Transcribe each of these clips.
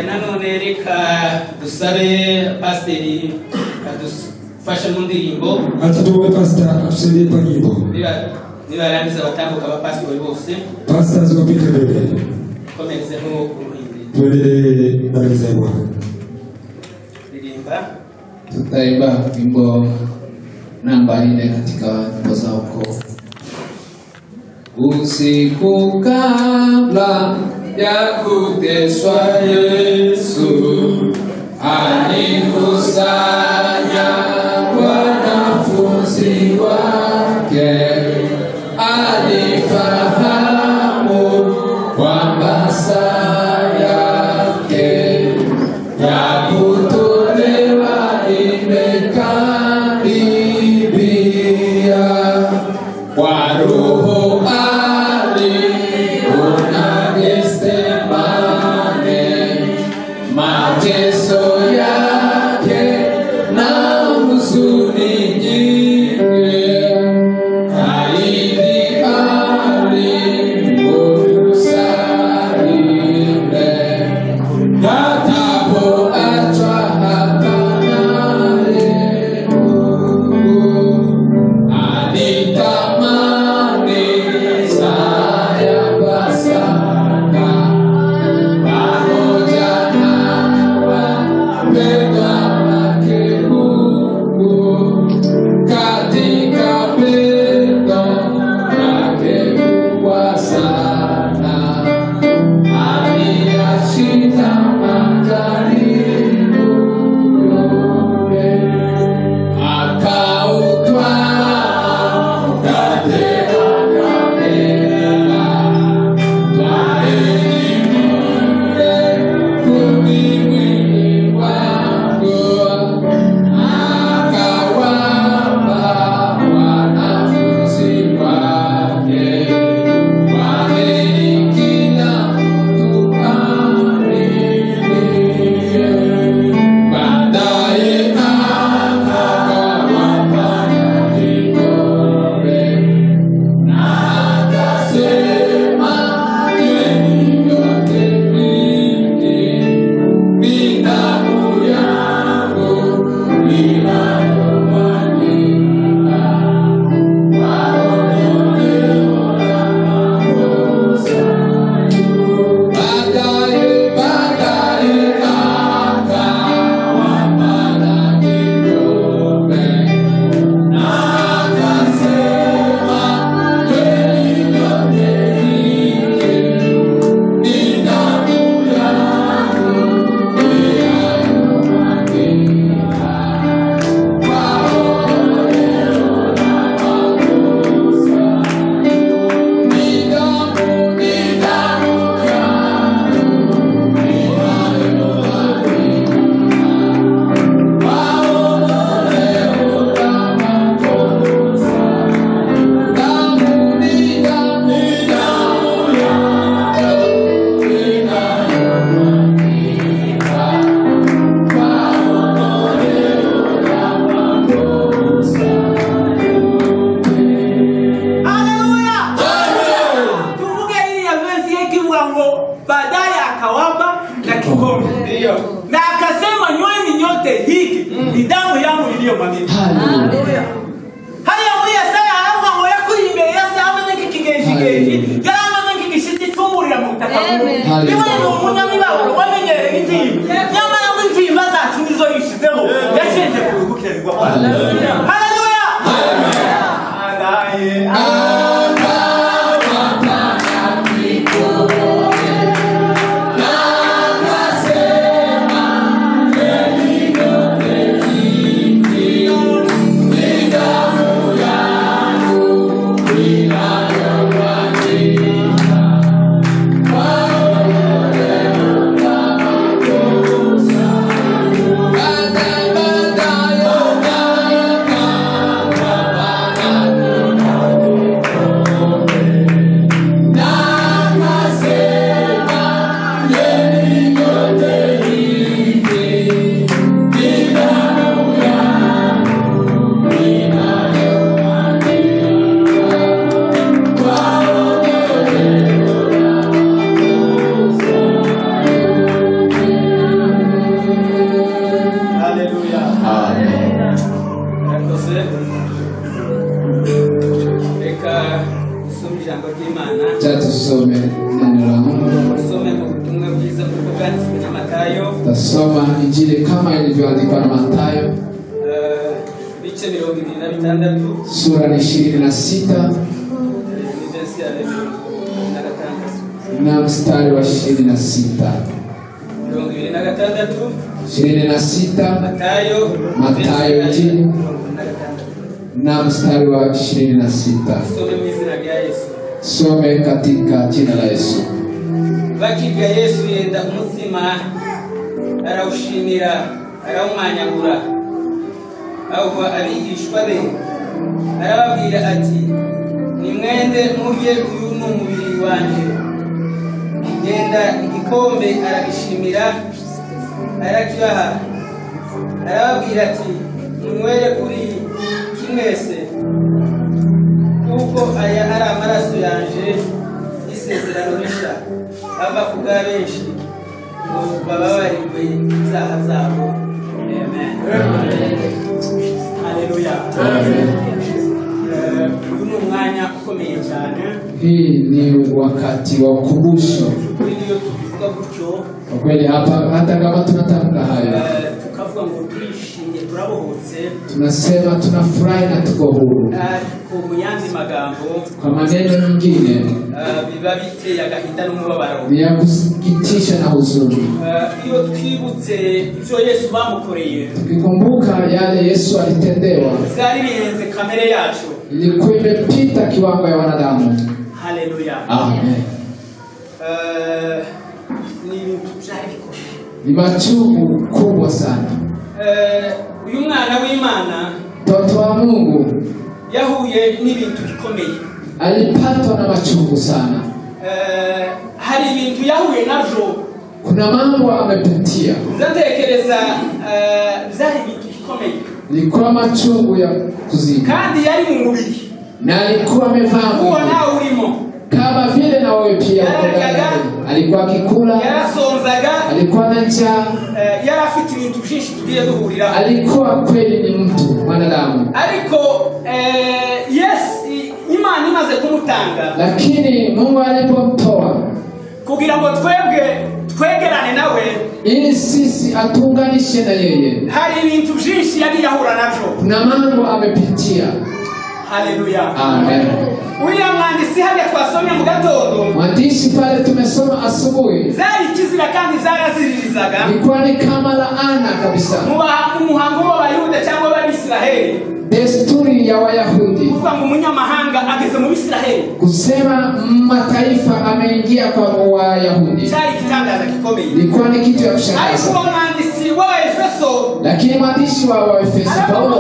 nanone reka dusabe pasiteri adufashe mu ndirimbo. Atuwe pastor afushe pagimbo. Nibarangiza batambuka abapasiteri bose. Pastors wapite mbele. Komeze mu kuruhimbi. Tuendelee na mizengwa. Tutaimba wimbo namba 4 katika nyimbo za wokovu. Usiku kabla ya kuteswa Yesu alikusanya wanafunzi wake, alifahamu kwamba saa yake ya kutolewa imekaribia. Kwa Roho aliona Getsemane, mateso yake na huzuni nyingi, kaidi aliposalile, atapoachwa hata naye Mungu alitamani saa ya Pasaka pamoja na wapendwa wake Mungu, katika pendo lake kubwa sana aliyashinda majaribu yote, akautwaa mkate akamega, twaeni mle, huu ni mwili wangu, akawapa wanafunzi wake, twaeni kila mtu anilie. Baadaye akawapa kikombe na akasema, nyweni nyote ninyi, ni damu yangu inayomwagika kwa ondoleo la makosa. Baadaye akawapa na kikombe na akasema, nyweni nyote ninyi, ni damu yangu inayomwagika kwa ondoleo la makosa. Ni damu yangu baadaye akawapa na kikombe na akasema, nyweni nyote, hiki ni damu yangu iliyomwagika. Haleluya sana. Alafu ngo yakuimbere yasa amene kikigeji garama niki kishiti tumurira mu takako niwe no munyamibabaro wamenyere intimba nyamara wintimba zacu nizo yishizeho yashenje kurugukerwa. Haleluya. Baadaye Wow. bwanditswe na Matayo. Tasoma Injili kama ilivyoandikwa na Matayo. Bice 26. Sura 26. Na mstari wa 26. 26. Matayo Injili. Na mstari wa 26. Some katika jina la Yesu. Bakirya Yesu yenda umutima arawushimira arawumanyagura aho abigishwa be arababwira ati nimwende murye uyu n'umubiri wanje. Yenda igikombe arabishimira arakibaha arababwira ati munywere kuri kimwese kuko aya ari amaraso yanje isezerano rishya ava ku bwa benshi ngo bababarirwe ibyaha zabo. Amen. Haleluya. Uyu ni umwanya ukomeye cyane. Hii ni wakati wa ukumbusho. Ndio tukivuga gutyo. Kwa kweli hata kama tunatamka haya, tukavuga ngo turishimye turabohotse, tunasema tunafurahi na tuko huru. Kwa muyandi magambo, kwa maneno mengine, biba biteye agahinda n'umubabaro. Ni ya kusikitisha na huzuni. Iyo twibutse ibyo Yesu bamukoreye, tukikumbuka yale Yesu alitendewa, zari birenze kamere yacu, ilikuwa imepita kiwango ya wanadamu. Haleluya. Amen. Ni machungu kubwa sana. Uyu mwana w'Imana, mtoto wa Mungu, yahuye n'ibintu bikomeye. Alipatwa na machungu sana. Hari ibintu yahuye navyo. Kuna mambo amepitia. Zatekereza byari ibintu bikomeye. Ilikuwa machungu ya kuzika. Kandi yari mu mubiri. Na alikuwa amevaa mwili. Nawe urimo. Kama vile na wewe pia alikuwa akikula, yarasonzaga, alikuwa na njaa, yarafite ibintu byinshi tugiye duhurira. Alikuwa kweli ni mtu mwanadamu. Ariko yes, Imana imaze kumutanga. Lakini Mungu alipomtoa kugira ngo twegerane nawe, ili sisi atunganishe na yeye, hari ibintu byinshi yagiye ahura navyo. Kuna mambo amepitia. Haleluya. Amen. Uya mwandisi hali twasomye mu gatondo. Mwandishi pale tumesoma asubuhi. Zari kizira kandi zaraziririzaga. Ilikuwa ni kama laana kabisa. Umuhango w'Abayuda cyangwa w'Abisiraheli. Desturi ya Wayahudi. Kuvuga ngo umunyamahanga ageze mu Bisiraheli. Kusema mataifa ameingia kwa Wayahudi. Cyari kitangaza kikomeye. Ilikuwa ni kitu ya kushangaza. Ariko mwandisi wa Efeso. Lakini mwandishi wa Efeso Paulo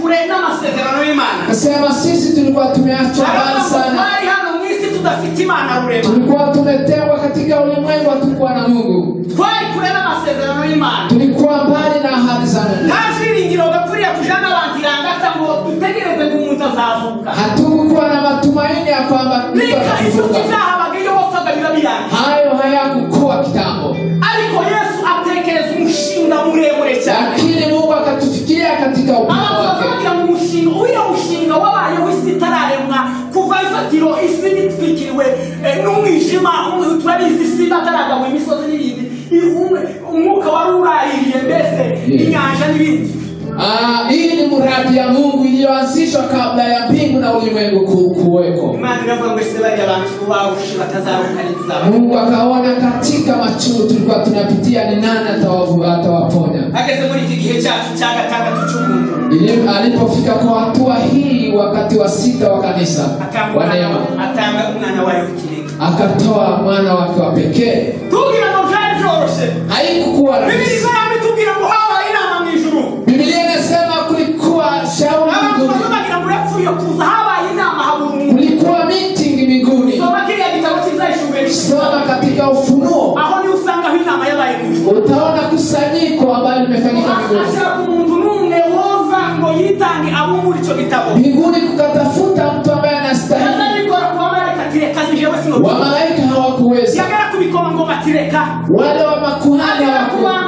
kure n'amasezerano y'Imana. Kasema sisi tulikuwa tumeachwa mbali sana. Hano mwisi tudafite Imana rurema. Tulikuwa tumetengwa katika ulimwengu hatukuwa na Mungu. Twari kure n'amasezerano y'Imana. Tulikuwa mbali na ahadi za Mungu. Ntaziringiro gapfuriya kujana abantiranga ngo dutegereze ngo umuntu azavuka. Hatukuwa na matumaini ya kwamba mtu atavuka. Hayo hayakuwa kitambo. Ariko Yesu atekereza umushinga muremure cyane. Lakini Mungu akatufikiria katika upendo wake. Umushinga wabayeho isi itararemwa kuva ifatiro isi nitwikiriwe n'umwijima turabizi isi bataragawe imisozi n'ibindi umwuka wari urayiriye mbese inyanja n'ibindi. Hii ni mradi ya Mungu iliyoanzishwa kabla ya mbingu na ulimwengu kuweko. Mungu akaona katika machungu tulikuwa tunapitia ni nani atawaponya. Alipofika kwa hatua hii wakati wa sita wa kanisa wa neema, akatoa mwana wake wa pekee. Haikuwa rahisi. Biblia inasema kulikuwa shauri mbinguni. Kulikuwa meeting mbinguni. Soma katika Ufunuo. Utaona kusanyiko ambalo limefanyika mbinguni. Mbinguni kukatafuta mtu ambaye anastahili. Wamalaika hawakuweza. Wale wa makuhani hawakuweza.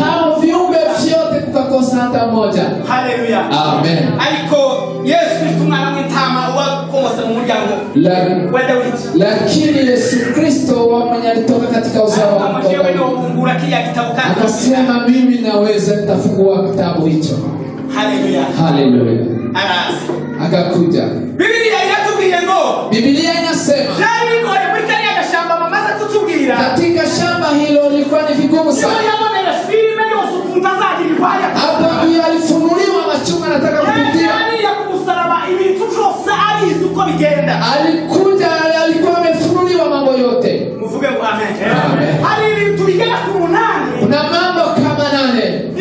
Hao viumbe vyote kukakosa kosa hata moja. Haleluya. Amen. Ariko Yesu Kristo mwana w'intama wakomotse mu muryango wa Dawidi. Lakini Yesu Kristo mwenye alitoka katika uzao wa Daudi akasema mimi naweza nitafungua kitabu hicho. Haleluya. Haleluya. Akakuja. Biblia inasema katika shamba hilo lilikuwa ni vigumu sana. Hapo ndio alifunuliwa machunga nataka kupitia. Alikuja alikuwa amefunuliwa mambo yote. Mvuge amen. Amen. Kuna mambo kama 8.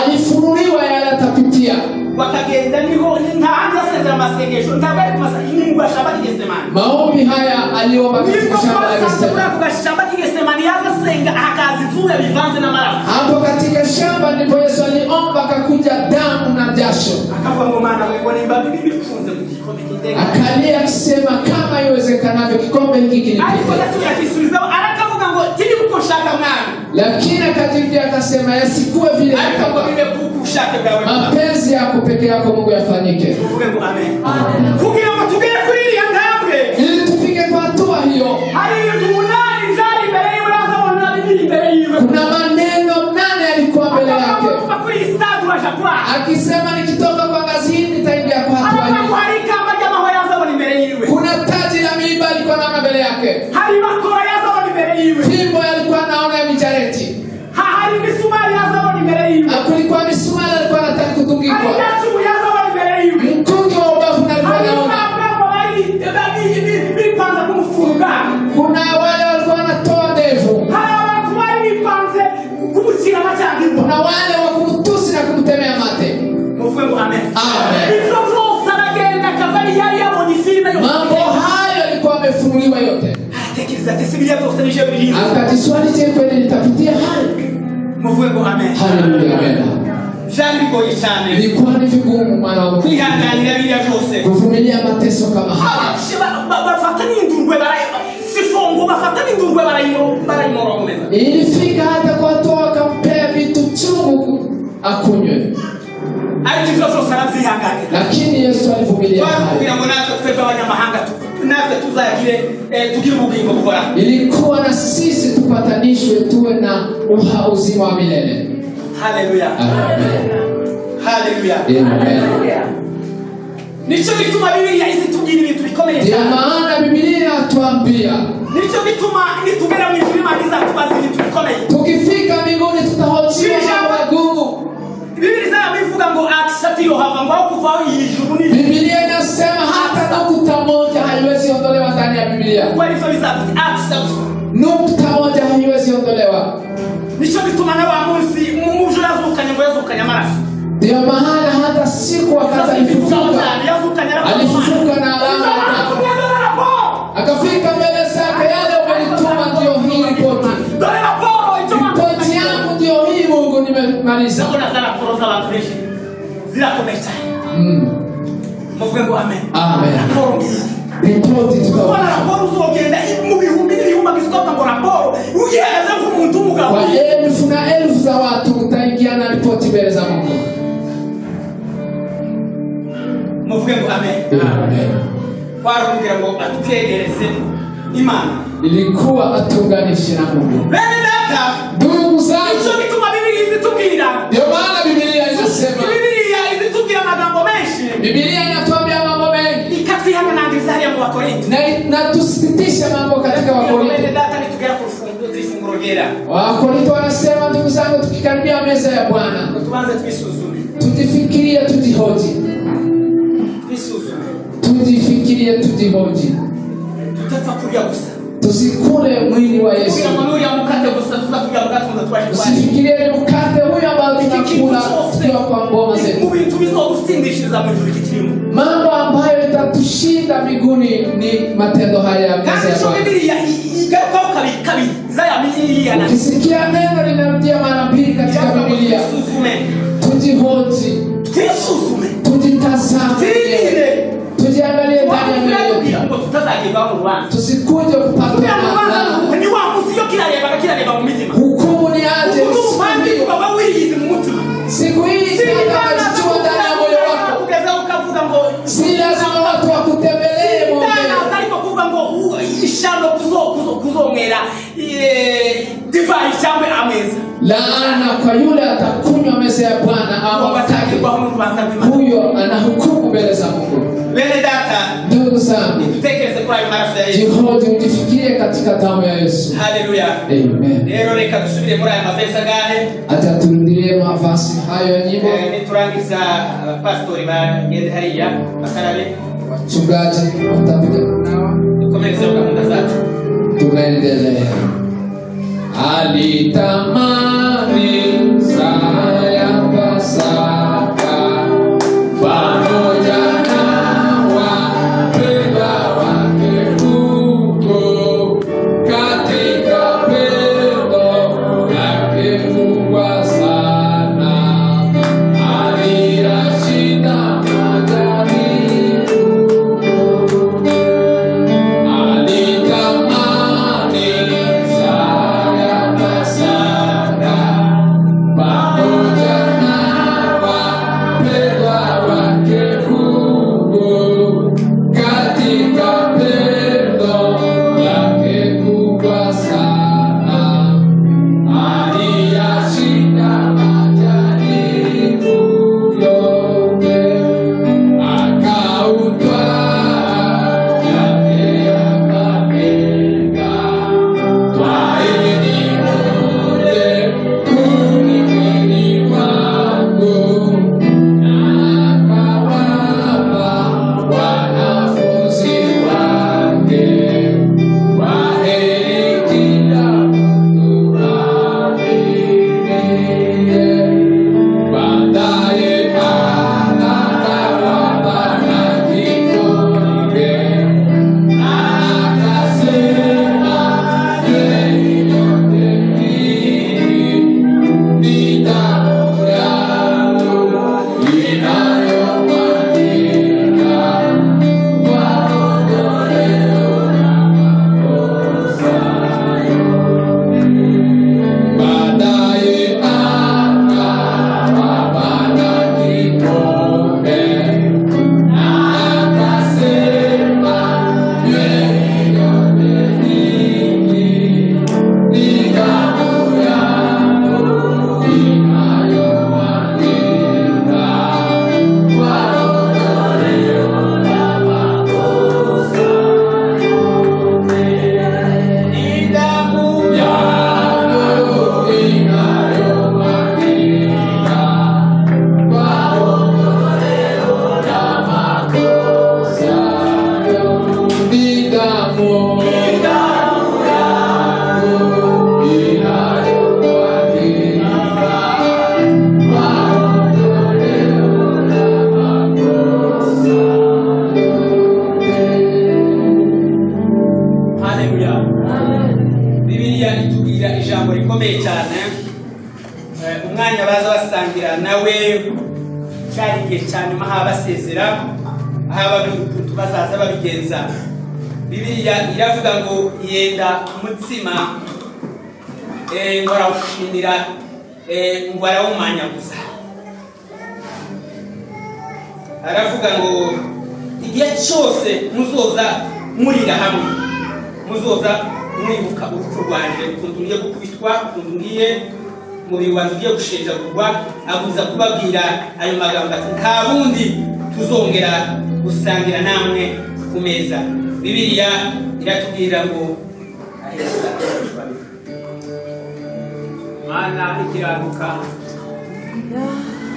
Alifunuliwa yale atapitia. Wakagenda niho ntaanza sezera masengesho ntabari kumasa iningwa shambaki Getsemani. Maombi haya aliomba katika shamba la Getsemani. Kwa shambaki Getsemani akasenga akazivua vivanze na marafu. Hapo katika shamba ndipo Yesu aliomba akakuja damu na jasho. Akavuga ngo mana wewe ni mbabili bifunze kugikombe kindege. Akalia akisema kama iwezekanavyo kikombe hiki kinipite. Alikuwa akisuliza arakavuga ngo tili mko shaka mwana. Lakini akajibu akasema yasikuwe vile. Alikuwa vile kukushaka gawe. Mapenzi yako peke yako Mungu yafanyike. Mvuge ngo amen. Kugira ngo tugere kuri iriya ntambwe. Ili tufike kwa hatua hiyo. Kuna maneno 8 yalikuwa mbele yake. Akisema nikitoka kwa ngazi hii nitaingia kwa hatua hii. Kuna taji la miiba alikuwa naona mbele yake. Fimbo alikuwa naona ya mijareti. Kulikuwa misumari alikuwa anataka kutungikwa. Mkungi wa ubavu alikuwa naona. Kuna wale walikuwa wanatoa ndevu. Kuna wale wa kumtusi na kumtemea mate. Mambo hayo yalikuwa yamefunuliwa yote. Akajiswali je, kweli nitapitia hayo? Haleluya. Ilikuwa ni vigumu mwana wangu kuvumilia mateso kama haya. Ilifika hata kwa watu wakampea vitu chungu akunywe. Lakini Yesu alivumilia. Ilikuwa na sisi tupatanishwe tuwe na uzima wa milele. Haleluya. Amen. Haleluya. Amen. Nicho bituma Biblia isitugira ibintu bikomeye. Ndio maana Biblia inatuambia nicho bituma nitugera mu ijuru magiza tubazi ibintu bikomeye. Tukifika mbinguni tutahojiwa mambo magumu. Biblia inavuga ngo aksatiro hava ngo kuva ijuru ni. Biblia inasema hata nukta moja haiwezi ondolewa ndani ya Biblia. Kwa hivyo aksat nukta moja haiwezi ondolewa. Nicho bituma na wa munsi mumujo yazukanye ngo yazukanye amaraso. Ndio maana hata siku wakati alifufuka na alama akafika mbele zake, yale umenituma ndio hii ripoti. Ripoti yangu ndio hii Mungu, nimemaliza. Amen. Ripoti tutaona. Kwa elfu na elfu za watu utaingia na ripoti mbele za Mungu. Amen. Ilikuwa atuunganishe na Mungu. Ndugu zangu, ndio maana Biblia inasema, Biblia inatuambia mambo mengi na tusitisha mambo katika Wakorintho. Wakorintho wanasema, ndugu zangu, tukikaribia meza ya Bwana tujifikirie, tujihoji. Tujifikirie, tujihoji. Tusikule mwili wa Yesu. Usifikirie ni mkate huyo ambao tunakula tukiwa kwa ngoma zetu. Mambo ambayo itatushinda mbinguni ni matendo haya ya meza ya Bwana. Ukisikia neno linarudia mara 2 katika Biblia, tujihoji, tujitazame, tujiangalie ndani ya mioyo yetu. Tusikuje kupatwa na hukumu ni aje. kuzongera divayi cyangwa ameza. Laana kwa yule atakunywa meza ya Bwana au wataki, huyo anahukumu mbele za Mungu. Bene data, ndugu zangu, tutekereze kwa maraso ya Yesu. Jihodi ujifikirie katika damu ya Yesu. Haleluya. Amen. Lero reka dusubire muri aya mavesa gahe. Ataturudie mavasi hayo ya nyimbo. Niturangiza pastori bagende hariya bakarabe. Wachungaji watapiga kunawa. Tukomeze gahunda zacu. Tuendelee. Alitamani saya Pasaka pamoja na wapendwa wake huko katika pendo lake kubwa sana. Aliyashinda majaribu, alitamani saya Pasaka pamoja na wapendwa wake huko katika pendo lake kubwa sana. Aliyashinda majaribu yote, akautwaa yake akapenda. Twaeni mule, huu ni mwili wangu, na akawapa wanafunzi wake. Kwaheri kila mtu aaminie. Baadaye akawapa na kikombe, akasema, "Nyweni nyote hii ni damu yangu inayomwagika kwa ondoleo la makosa yote." Baadaye akawapa na kikombe, akasema, "Nyweni nyote hii ni damu yangu inayomwagika kwa ondoleo la makosa yote. Ni damu yangu inayomwagika kwa ondoleo la makosa yote. Ni damu yangu inayomwagika kwa ondoleo la makosa yote. Haleluya. Bibiliya itubwira ijambo rikomeye cyane. Umwanya baza basangira nawe cyari igihe cyane maha basezera, aha ukuntu bazaza babigenza. Bibiliya iravuga ngo yenda umutsima ngo arawushimira ngo arawumanyaguza. Aravuga ngo igihe cyose muzoza murira hamwe, muzoza mwibuka urupfu rwanje, ukuntu ngiye gukubitwa, ukuntu ngiye umubiri wanjye ugiye gushenjagurwa. Abuza kubabwira ayo magambo ati nta bundi tuzongera gusangira namwe ku meza. Bibiliya iratubwira ngo Mana ikiranuka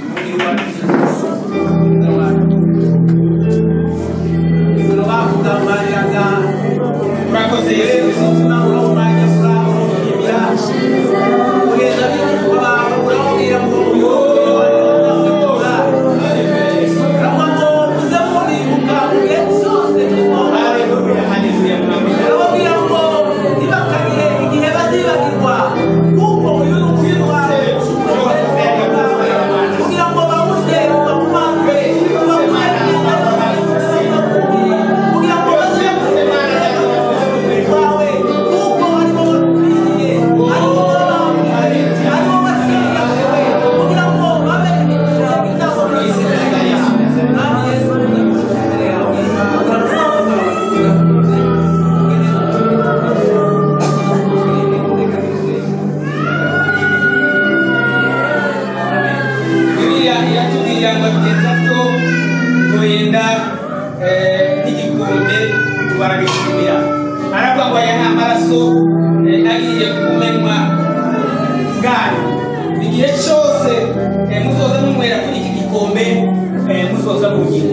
umubiri wacu bakugambariraga. Urakoze Yesu Kristo, urahumanya urahumira ugenda bikuba bawe urababwira ngo Wow. agiye kumenwa bwanyu. Igihe cyose muzoza munywera kuri iki gikombe muzoza mugira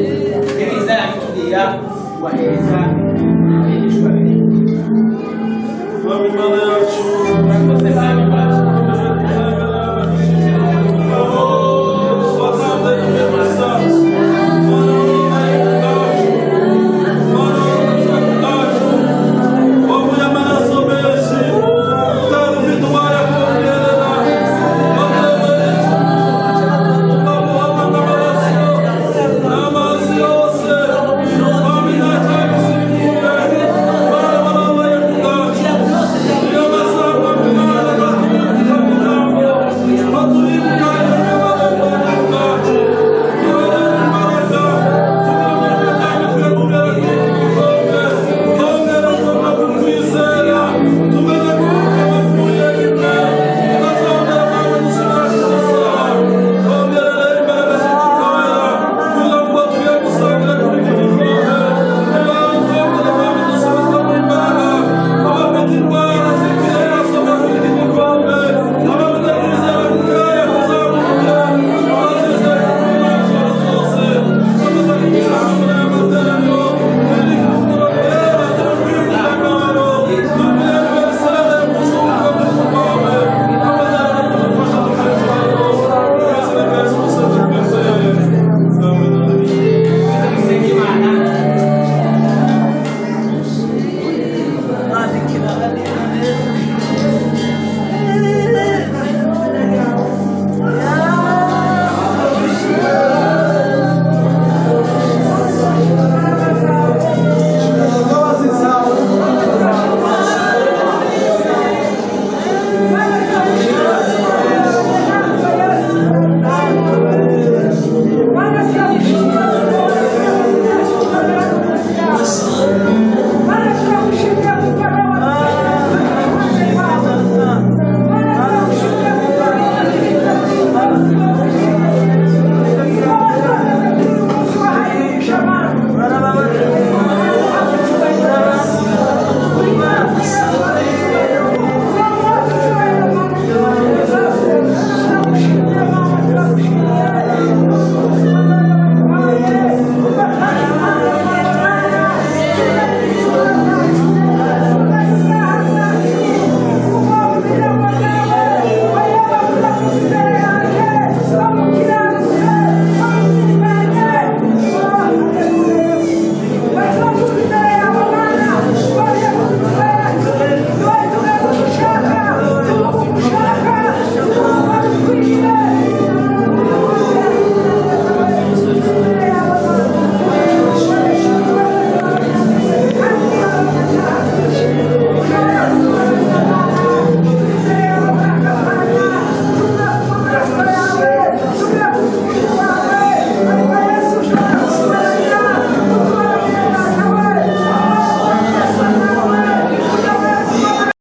ibiza yatubwira waheza abigishwa be.